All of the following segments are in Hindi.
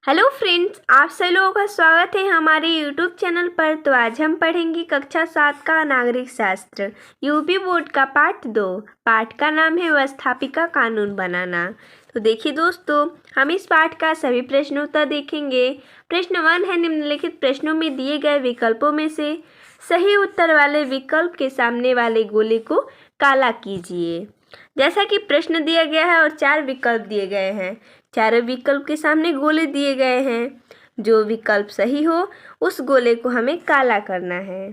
हेलो फ्रेंड्स, आप सभी लोगों का स्वागत है हमारे यूट्यूब चैनल पर। तो आज हम पढ़ेंगे कक्षा 7 का नागरिक शास्त्र यूपी बोर्ड का पाठ 2। पाठ का नाम है व्यवस्थापिका कानून बनाना। तो देखिए दोस्तों, हम इस पाठ का सभी प्रश्न उत्तर देखेंगे। प्रश्न 1 है, निम्नलिखित प्रश्नों में दिए गए विकल्पों में से सही उत्तर वाले विकल्प के सामने वाले गोले को काला कीजिए। जैसा कि प्रश्न दिया गया है और 4 विकल्प दिए गए हैं, चारों विकल्प के सामने गोले दिए गए हैं। जो विकल्प सही हो उस गोले को हमें काला करना है।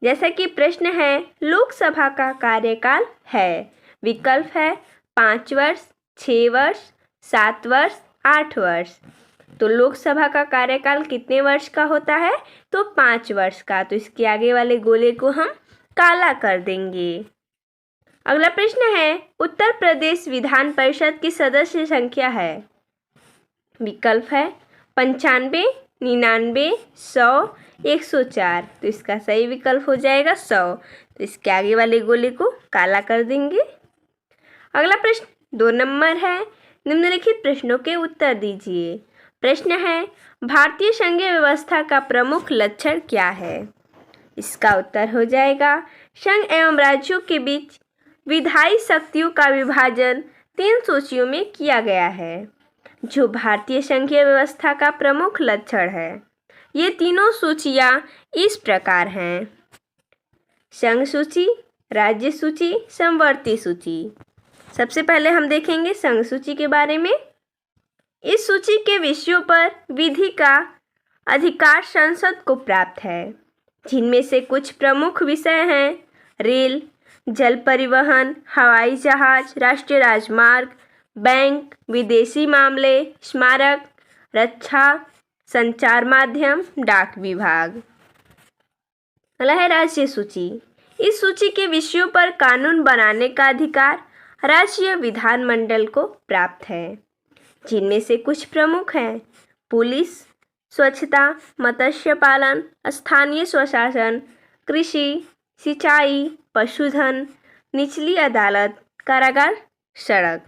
जैसा कि प्रश्न है, लोकसभा का कार्यकाल है। विकल्प है 5 वर्ष, 6 वर्ष, 7 वर्ष, 8 वर्ष। तो लोकसभा का कार्यकाल कितने वर्ष का होता है? तो 5 वर्ष का। तो इसके आगे वाले गोले को हम काला कर देंगे। अगला प्रश्न है, उत्तर प्रदेश विधान परिषद की सदस्य संख्या है। विकल्प है 95, 99, 100, 104। तो इसका सही विकल्प हो जाएगा 100। तो इसके आगे वाले गोले को काला कर देंगे। अगला प्रश्न 2 नंबर है, निम्नलिखित प्रश्नों के उत्तर दीजिए। प्रश्न है, भारतीय संघीय व्यवस्था का प्रमुख लक्षण क्या है? इसका उत्तर हो जाएगा, संघ एवं राज्यों के बीच विधायी शक्तियों का विभाजन 3 सूचियों में किया गया है, जो भारतीय संघीय व्यवस्था का प्रमुख लक्षण है। ये तीनों सूचियां इस प्रकार हैं: संघ सूची, राज्य सूची, समवर्ती सूची। सबसे पहले हम देखेंगे संघ सूची के बारे में। इस सूची के विषयों पर विधि का अधिकार संसद को प्राप्त है, जिनमें से कुछ प्रमुख विषय हैं: रेल, जल परिवहन, हवाई जहाज, राष्ट्रीय राजमार्ग, बैंक, विदेशी मामले, स्मारक, रक्षा, संचार माध्यम, डाक विभाग। अगला है राज्य सूची। इस सूची के विषयों पर कानून बनाने का अधिकार राज्य विधानमंडल को प्राप्त है, जिनमें से कुछ प्रमुख हैं: पुलिस, स्वच्छता, मत्स्य पालन, स्थानीय स्वशासन, कृषि, सिंचाई, पशुधन, निचली अदालत, कारागार, सड़क।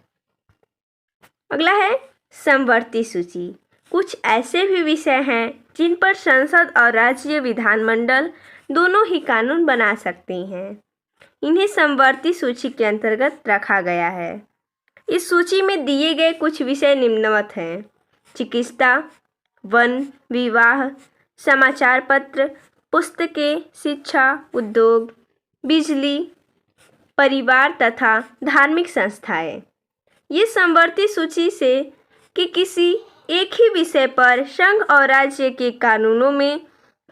अगला है समवर्ती सूची। कुछ ऐसे भी विषय हैं जिन पर संसद और राज्य विधानमंडल दोनों ही कानून बना सकते हैं। इन्हें समवर्ती सूची के अंतर्गत रखा गया है। इस सूची में दिए गए कुछ विषय निम्नवत हैं: चिकित्सा, वन, विवाह, समाचार पत्र, पुस्तकें, शिक्षा, उद्योग, बिजली, परिवार तथा धार्मिक संस्थाएं। ये समवर्ती सूची से कि किसी एक ही विषय पर संघ और राज्य के कानूनों में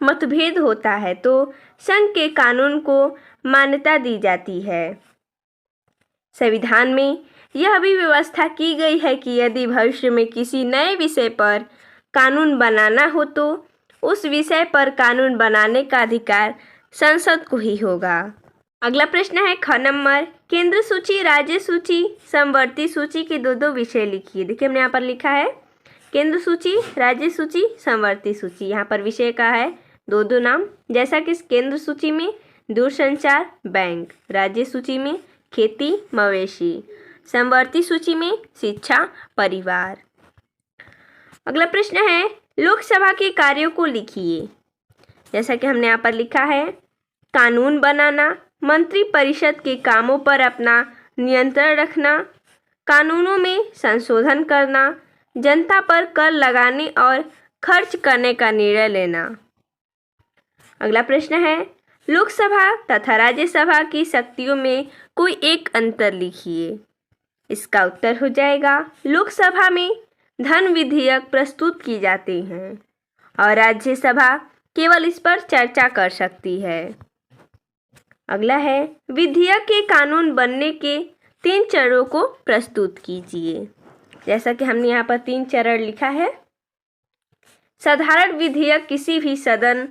मतभेद होता है तो संघ के कानून को मान्यता दी जाती है। संविधान में यह भी व्यवस्था की गई है कि यदि भविष्य में किसी नए विषय पर कानून बनाना हो तो उस विषय पर कानून बनाने का अधिकार संसद को ही होगा। अगला प्रश्न है ख नंबर, केंद्र सूची, राज्य सूची, समवर्ती सूची के दो विषय लिखिए। देखिए हमने यहाँ पर लिखा है केंद्र सूची, राज्य सूची, समवर्ती सूची। यहाँ पर विषय का है दो नाम, जैसा कि केंद्र सूची में दूरसंचार, बैंक, राज्य सूची में खेती, मवेशी, समवर्ती सूची में शिक्षा, परिवार। अगला प्रश्न है, लोकसभा के कार्यों को लिखिए। जैसा कि हमने यहाँ पर लिखा है, कानून बनाना, मंत्रिपरिषद के कामों पर अपना नियंत्रण रखना, कानूनों में संशोधन करना, जनता पर कर लगाने और खर्च करने का निर्णय लेना। अगला प्रश्न है, लोकसभा तथा राज्यसभा की शक्तियों में कोई एक अंतर लिखिए। इसका उत्तर हो जाएगा, लोकसभा में धन विधेयक प्रस्तुत की जाते हैं और राज्यसभा केवल इस पर चर्चा कर सकती है। अगला है, विधेयक के कानून बनने के 3 चरणों को प्रस्तुत कीजिए। जैसा कि हमने यहाँ पर 3 चरण लिखा है। साधारण विधेयक किसी भी सदन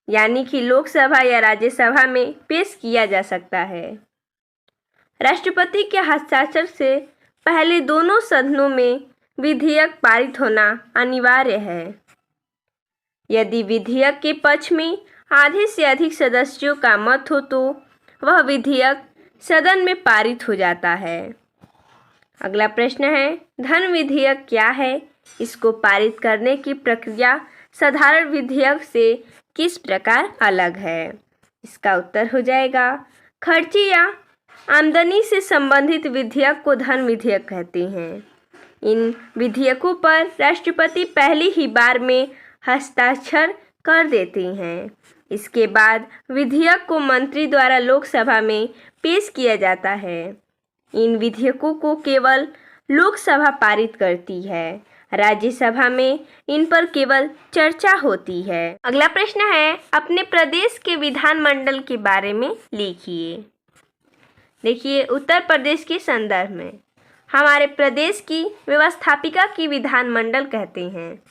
यानी कि लोकसभा या राज्यसभा में पेश किया जा सकता है। राष्ट्रपति के हस्ताक्षर से पहले दोनों सदनों में विधेयक पारित होना अनिवार्य है। यदि विधेयक के पक्ष में आधे से अधिक सदस्यों का मत हो तो वह विधेयक सदन में पारित हो जाता है। अगला प्रश्न है, धन विधेयक क्या है? इसको पारित करने की प्रक्रिया साधारण विधेयक से किस प्रकार अलग है? इसका उत्तर हो जाएगा खर्ची या आमदनी से संबंधित विधेयक को धन विधेयक कहते हैं। इन विधेयकों पर राष्ट्रपति पहली ही बार में हस्ताक्षर कर देते हैं। इसके बाद विधेयक को मंत्री द्वारा लोकसभा में पेश किया जाता है। इन विधेयकों को केवल लोकसभा पारित करती है, राज्यसभा में इन पर केवल चर्चा होती है। अगला प्रश्न है, अपने प्रदेश के विधानमंडल के बारे में लिखिए। देखिए, उत्तर प्रदेश के संदर्भ में हमारे प्रदेश की व्यवस्थापिका की विधानमंडल कहते हैं।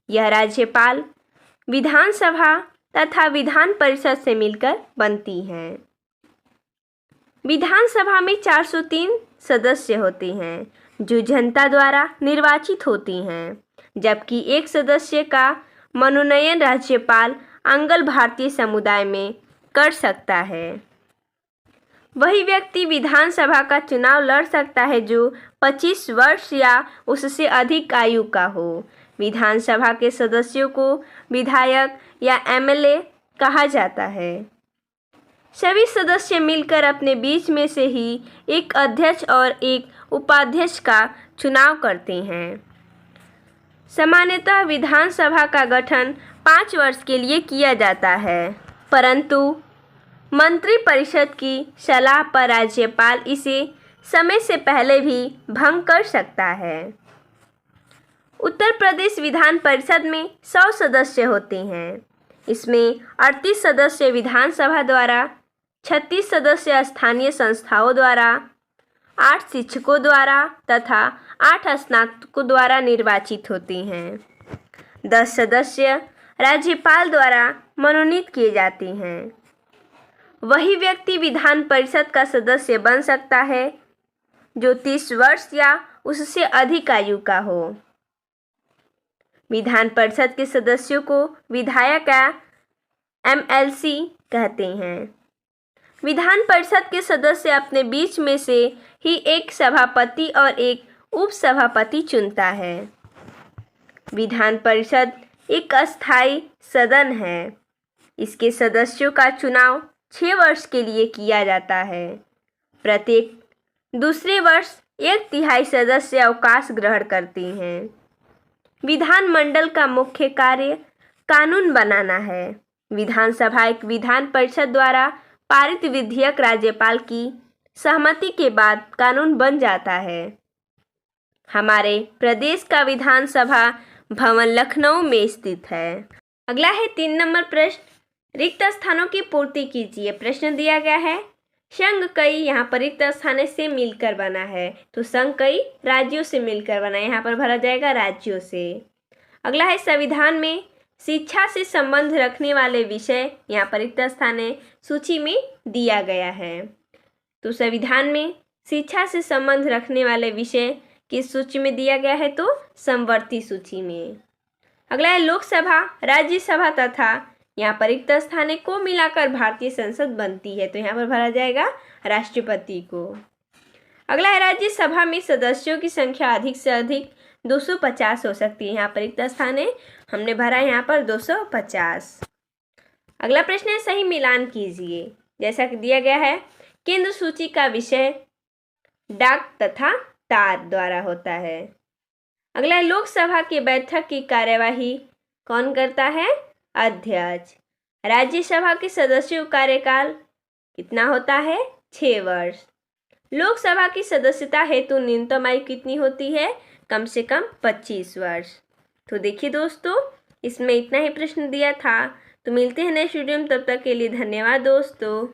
यह राज्यपाल, विधानसभा तथा विधान परिषद से मिलकर बनती है। विधानसभा में 403 सदस्य होते हैं जो जनता द्वारा निर्वाचित होती हैं, जबकि एक सदस्य का मनोनयन राज्यपाल अंगल भारतीय समुदाय में कर सकता है। वही व्यक्ति विधानसभा का चुनाव लड़ सकता है जो 25 वर्ष या उससे अधिक आयु का हो। विधानसभा के सदस्यों को विधायक या एमएलए कहा जाता है। सभी सदस्य मिलकर अपने बीच में से ही एक अध्यक्ष और एक उपाध्यक्ष का चुनाव करते हैं। सामान्यतः विधानसभा का गठन 5 वर्ष के लिए किया जाता है, परंतु मंत्रिपरिषद की सलाह पर राज्यपाल इसे समय से पहले भी भंग कर सकता है। उत्तर प्रदेश विधान परिषद में 100 सदस्य होते हैं। इसमें 38 सदस्य विधानसभा द्वारा, 36 सदस्य स्थानीय संस्थाओं द्वारा, 8 शिक्षकों द्वारा तथा 8 स्नातकों द्वारा निर्वाचित होते हैं। 10 सदस्य राज्यपाल द्वारा मनोनीत किए जाते हैं। वही व्यक्ति विधान परिषद का सदस्य बन सकता है जो 30 वर्ष या उससे अधिक आयु का हो। विधान परिषद के सदस्यों को विधायक या एमएलसी कहते हैं। विधान परिषद के सदस्य अपने बीच में से ही एक सभापति और एक उपसभापति चुनता है। विधान परिषद एक अस्थायी सदन है। इसके सदस्यों का चुनाव 6 वर्ष के लिए किया जाता है। प्रत्येक दूसरे वर्ष 1/3 सदस्य अवकाश ग्रहण करते हैं। विधानमंडल का मुख्य कार्य कानून बनाना है। विधानसभा एक विधान परिषद द्वारा पारित विधेयक राज्यपाल की सहमति के बाद कानून बन जाता है। हमारे प्रदेश का विधानसभा भवन लखनऊ में स्थित है। अगला है 3 नंबर प्रश्न, रिक्त स्थानों की पूर्ति कीजिए। प्रश्न दिया गया है संघ कई, यहाँ पर रिक्त स्थान से मिलकर बना है, तो संघ कई राज्यों से मिलकर बना है, यहाँ पर भरा जाएगा राज्यों से। अगला है संविधान में शिक्षा से संबंध रखने वाले विषय, यहाँ पर रिक्त स्थान सूची में दिया गया है। तो संविधान में शिक्षा से संबंध रखने वाले विषय किस सूची में दिया गया है, तो समवर्ती सूची में। अगला है लोकसभा, राज्यसभा तथा यहाँ पर रिक्त स्थान को मिलाकर भारतीय संसद बनती है, तो यहाँ पर भरा जाएगा राष्ट्रपति को। अगला है राज्यसभा में सदस्यों की संख्या अधिक से अधिक 250 हो सकती है, यहाँ पर रिक्त स्थान हमने भरा यहाँ पर 250। अगला प्रश्न है सही मिलान कीजिए। जैसा कि दिया गया है केंद्र सूची का विषय डाक तथा तार द्वारा होता है। अगला है लोकसभा की बैठक की कार्यवाही कौन करता है, अध्यक्ष। राज्यसभा के सदस्यों का कार्यकाल कितना होता है, 6 वर्ष। लोकसभा की सदस्यता हेतु न्यूनतम आयु कितनी होती है, कम से कम 25 वर्ष। तो देखिए दोस्तों, इसमें इतना ही प्रश्न दिया था। तो मिलते हैं नेक्स्ट वीडियो में, तब तक के लिए धन्यवाद दोस्तों।